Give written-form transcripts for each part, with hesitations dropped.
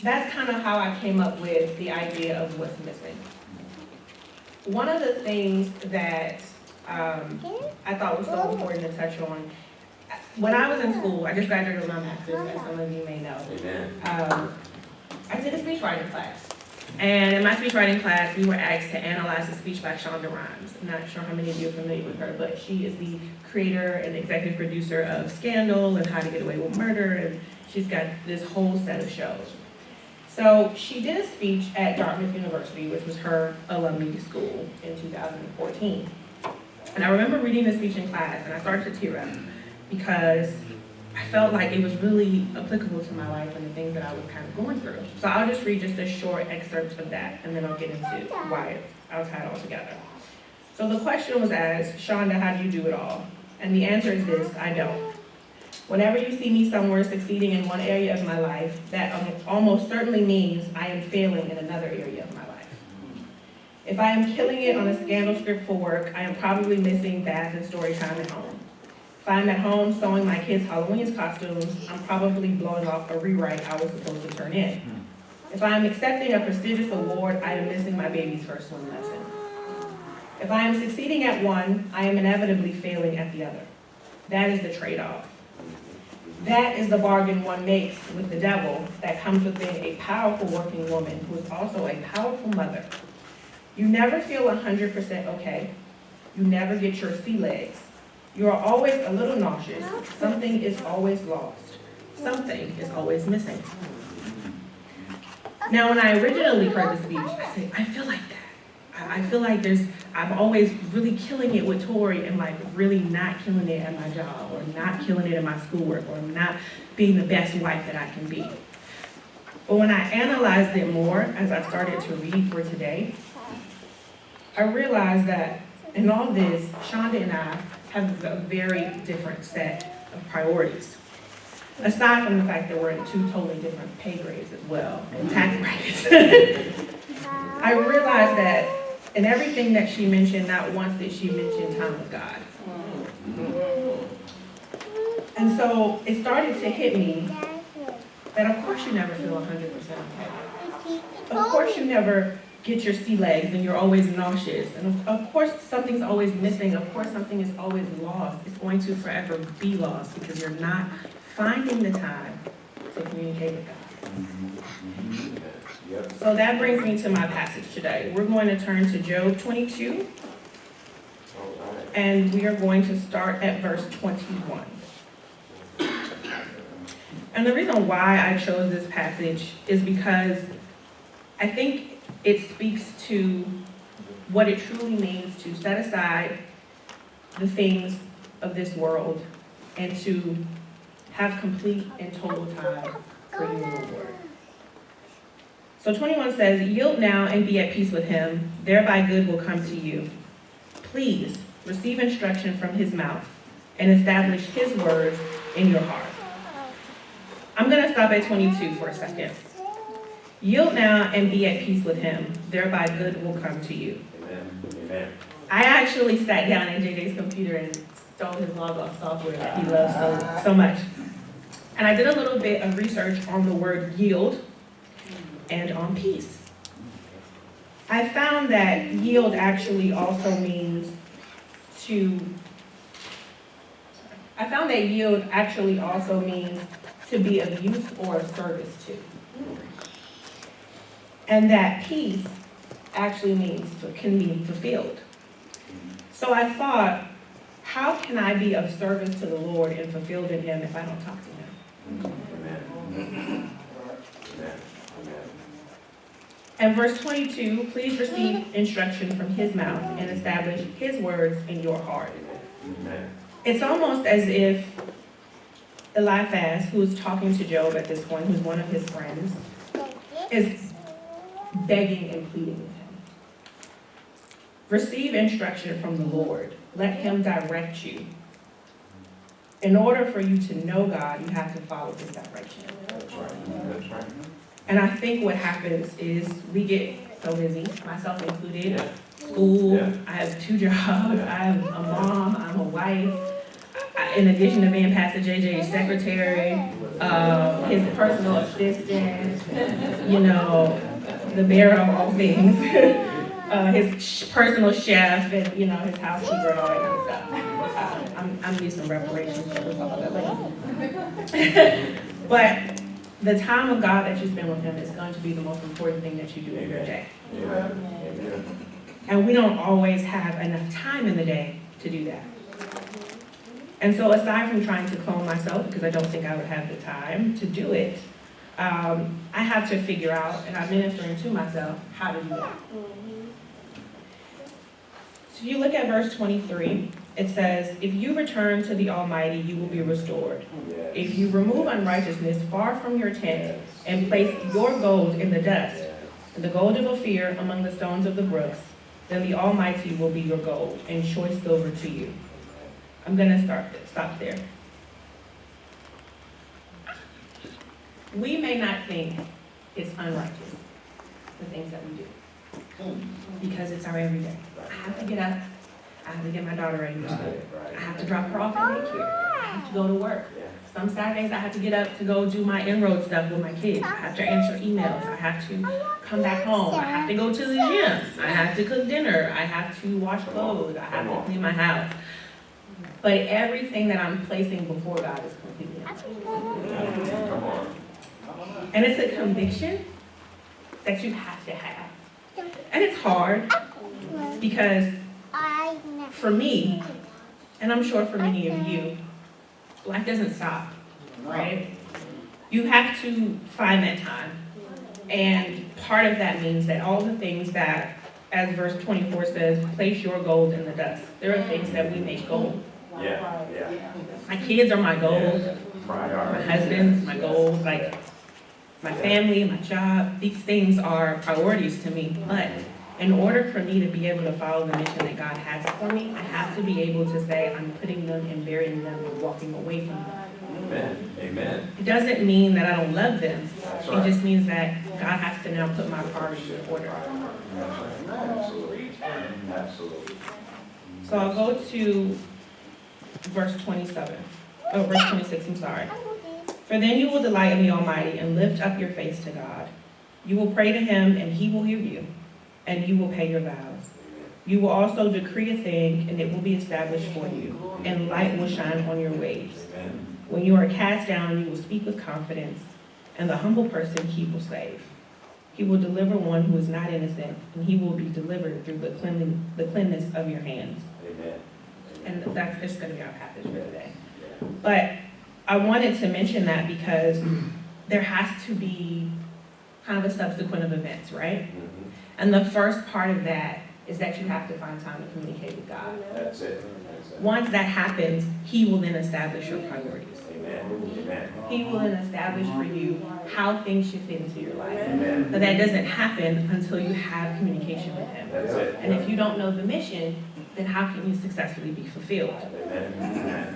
that's kind of how I came up with the idea of what's missing. One of the things that I thought was so important to touch on, when I was in school, I just graduated with my master's, as some of you may know. I did a speech writing class. And in my speech writing class, we were asked to analyze a speech by Shonda Rhimes. I'm not sure how many of you are familiar with her, but she is the creator and executive producer of Scandal and How to Get Away with Murder, and she's got this whole set of shows. So she did a speech at Dartmouth University, which was her alumni school, in 2014. And I remember reading the speech in class, and I started to tear up because I felt like it was really applicable to my life and the things that I was kind of going through. So I'll just read just a short excerpt of that, and then I'll get into why I'll tie it all together. So the question was asked, Shonda, how do you do it all? And the answer is this: I don't. Whenever you see me somewhere succeeding in one area of my life, that almost certainly means I am failing in another area of my life. If I am killing it on a Scandal script for work, I am probably missing bath and story time at home. If I'm at home sewing my kids' Halloween costumes, I'm probably blowing off a rewrite I was supposed to turn in. If I am accepting a prestigious award, I am missing my baby's first swim lesson. If I am succeeding at one, I am inevitably failing at the other. That is the trade-off. That is the bargain one makes with the devil that comes with being a powerful working woman who is also a powerful mother. You never feel 100% okay. You never get your sea legs. You are always a little nauseous. Something is always lost. Something is always missing. Now, when I originally heard the speech, I said, I feel like that. I feel like I'm always really killing it with Tori and like really not killing it at my job or not killing it in my schoolwork or not being the best wife that I can be. But when I analyzed it more as I started to read for today, I realized that in all this, Shonda and I have a very different set of priorities. Aside from the fact that we're in two totally different pay grades as well, and tax brackets. I realized that in everything that she mentioned, not once did she mention time with God. And so it started to hit me that of course you never feel 100% okay. Of course you never get your sea legs and you're always nauseous. And of course something's always missing. Of course something is always lost. It's going to forever be lost because you're not finding the time to communicate with God. So that brings me to my passage today. We're going to turn to Job 22, and we are going to start at verse 21. And the reason why I chose this passage is because I think it speaks to what it truly means to set aside the things of this world and to have complete and total time for you, Lord. So 21 says, yield now and be at peace with him, thereby good will come to you. Please receive instruction from his mouth and establish his words in your heart. I'm going to stop at 22 for a second. Yield now and be at peace with him, thereby good will come to you. Amen. I actually sat down at JJ's computer and stole his log off software that he loves so much. And I did a little bit of research on the word yield and on peace. I found that yield actually also means to be of use or of service to. And that peace actually can mean fulfilled. So I thought, how can I be of service to the Lord and fulfilled in him if I don't talk to him? Amen. And verse 22, please receive instruction from his mouth and establish his words in your heart. Amen. It's almost as if Eliphaz, who is talking to Job at this point, who's one of his friends, is begging and pleading with him. Receive instruction from the Lord. Let him direct you. In order for you to know God, you have to follow his direction. That's right. And I think what happens is we get so busy, myself included, school, I have 2 jobs, I am a mom, I'm a wife, in addition to being Pastor JJ's secretary, his personal assistant, you know, the bearer of all things, his personal chef, and, you know, his housekeeper and all that kind of stuff. I'm need some reparations, so we'll talk about that later. But the time of God that you spend with him is going to be the most important thing that you do in your day. Amen. And we don't always have enough time in the day to do that. And so aside from trying to clone myself, because I don't think I would have the time to do it, I have to figure out, and I'm ministering to myself, how to do that. So if you look at verse 23, it says, if you return to the Almighty, you will be restored. Yes. If you remove unrighteousness far from your tent and place your gold in the dust, Yes. and the gold of Ophir among the stones of the brooks, then the Almighty will be your gold and choice silver to you. I'm going to stop there. We may not think it's unrighteous, the things that we do, because it's our everyday. I have to get up. I have to get my daughter ready for school. I have to drop her off at daycare. I have to go to work. Yeah. Some Saturdays I have to get up to go do my inroad stuff with my kids. I have to answer emails. I have to come back home. I have to go to the gym. I have to cook dinner. I have to wash clothes. I have to clean my house. But everything that I'm placing before God is completely unrighteous. Come on. And it's a conviction that you have to have. And it's hard because for me, and I'm sure for many of you, life doesn't stop, right? You have to find that time. And part of that means that all the things that, as verse 24 says, place your gold in the dust. There are things that we make gold. Yeah, yeah. My kids are my gold. My Priority. husband's my gold. Like, my family, my job, these things are priorities to me. But in order for me to be able to follow the mission that God has for me, I have to be able to say I'm putting them and burying them and walking away from them. Amen. Amen. It doesn't mean that I don't love them. That's It right. just means that God has to now put my priorities in order. Absolutely. Absolutely. So I'll go to verse 27. Oh, verse 26, I'm sorry. For then you will delight in the Almighty and lift up your face to God. You will pray to him and he will hear you, and you will pay your vows. You will also decree a thing and it will be established for you, and light will shine on your ways. Amen. When you are cast down, you will speak with confidence, and the humble person he will save. He will deliver one who is not innocent, and he will be delivered through the cleanness of your hands. Amen. And that's just going to be our passage for today. Yeah. But I wanted to mention that because there has to be kind of a subsequent of events, right? Mhm. And the first part of that is that you have to find time to communicate with God. That's it. That's it. Once that happens, he will then establish your priorities. Amen. Amen. He will then establish for you how things should fit into your life. Amen. But that doesn't happen until you have communication with him. That's it. And if you don't know the mission, then how can you successfully be fulfilled? Amen.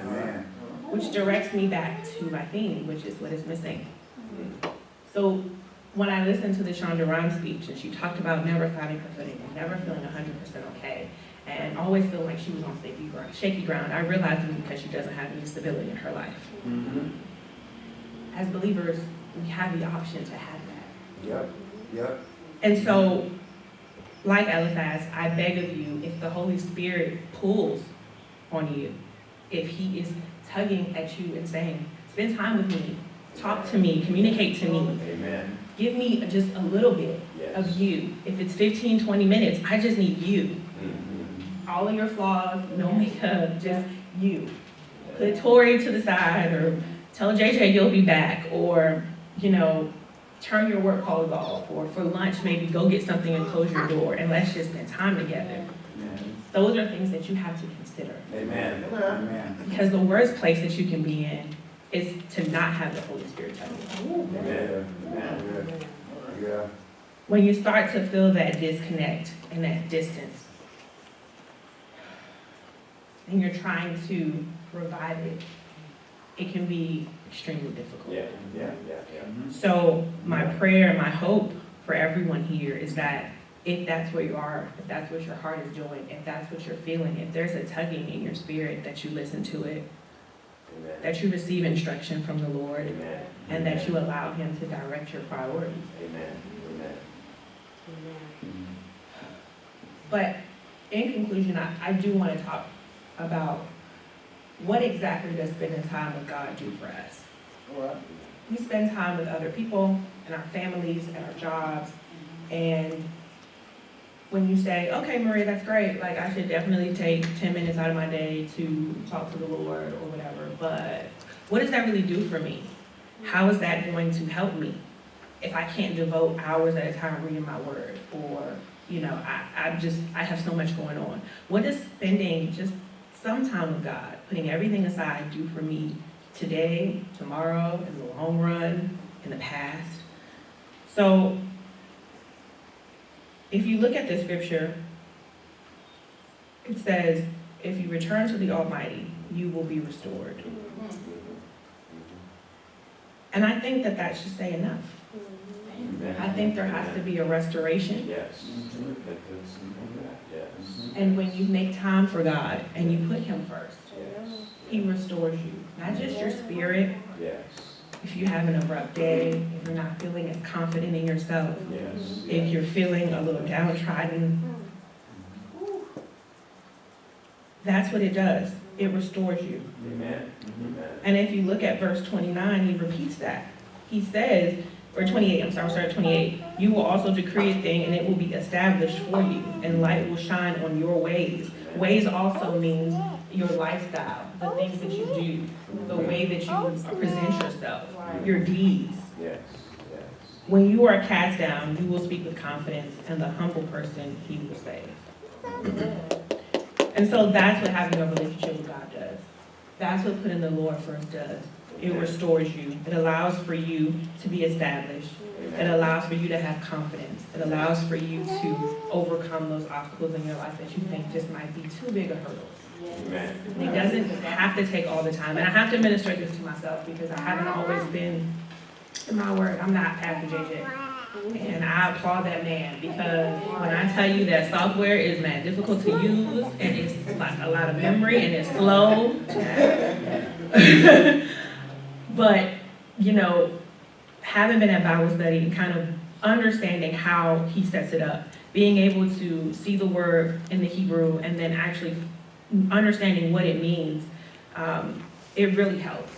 Amen. Which directs me back to my theme, which is what is missing. So when I listened to the Shonda Rhimes speech, and she talked about never finding her footing, and never feeling 100% okay, and always feeling like she was on shaky ground, I realized it was because she doesn't have any stability in her life. Mhm. As believers, we have the option to have that. Yep. Yep. And so, like Eliphaz, I beg of you, if the Holy Spirit pulls on you, if he is tugging at you and saying, spend time with me, talk to me, communicate to me, Amen. give me just a little bit Yes. of you. If it's 15, 20 minutes, I just need you. Mhm. All of your flaws, no makeup, just you. Put Tori to the side, or tell JJ you'll be back, or, you know, turn your work calls off, or for lunch, maybe go get something and close your door, and let's just spend time together. Those are things that you have to consider. Amen. Amen. Because the worst place that you can be in is to not have the Holy Spirit tell you. Amen. Amen. Yeah. When you start to feel that disconnect and that distance, and you're trying to revive it, it can be extremely difficult. Yeah. Yeah. Yeah. So my prayer and my hope for everyone here is that if that's where you are, if that's what your heart is doing, if that's what you're feeling, if there's a tugging in your spirit, that you listen to it that you receive instruction from the Lord, Amen. and that you allow Him to direct your priorities. Amen. But in conclusion, I do want to talk about what exactly does spending time with God do for us. All right. We spend time with other people and our families and our jobs, and when you say, okay, Maria, that's great, like I should definitely take 10 minutes out of my day to talk to the Lord or whatever, but what does that really do for me? How is that going to help me if I can't devote hours at a time reading my word, or, you know, I have so much going on? What does spending just some time with God, putting everything aside, do for me today, tomorrow, in the long run, in the past? So if you look at the scripture, it says, if you return to the Almighty, you will be restored. And I think that that should say enough. I think there has to be a restoration. Yes. Repentance and that. Yes. And when you make time for God and you put Him first, Yes. He restores you. Not just your spirit. Yes. If you have an abrupt day, if you're not feeling as confident in yourself, Yes. if you're feeling a little downtrodden, that's what it does. It restores you. Amen. Amen. And if you look at verse 29, He repeats that. He says, or 28, I'm sorry, we'll start at 28. You will also decree a thing and it will be established for you, and light will shine on your ways. Ways also means your lifestyle, the things that you do, the way that you present yourself, your deeds. Yes. Yes. When you are cast down, you will speak with confidence, and the humble person He will save. And so that's what having a relationship with God does. That's what putting the Lord first does. It restores you. It allows for you to be established. It allows for you to have confidence. It allows for you to overcome those obstacles in your life that you think just might be too big a hurdles. Amen. And it doesn't have to take all the time. And I have to minister this to myself because I haven't always been, in my word, I'm not Pastor JJ. And I applaud that man, because when I tell you that software is mad difficult to use, and it's like a lot of memory and it's slow. But, you know, having been at Bible study and kind of understanding how he sets it up, being able to see the word in the Hebrew and then actually understanding what it means, it really helps.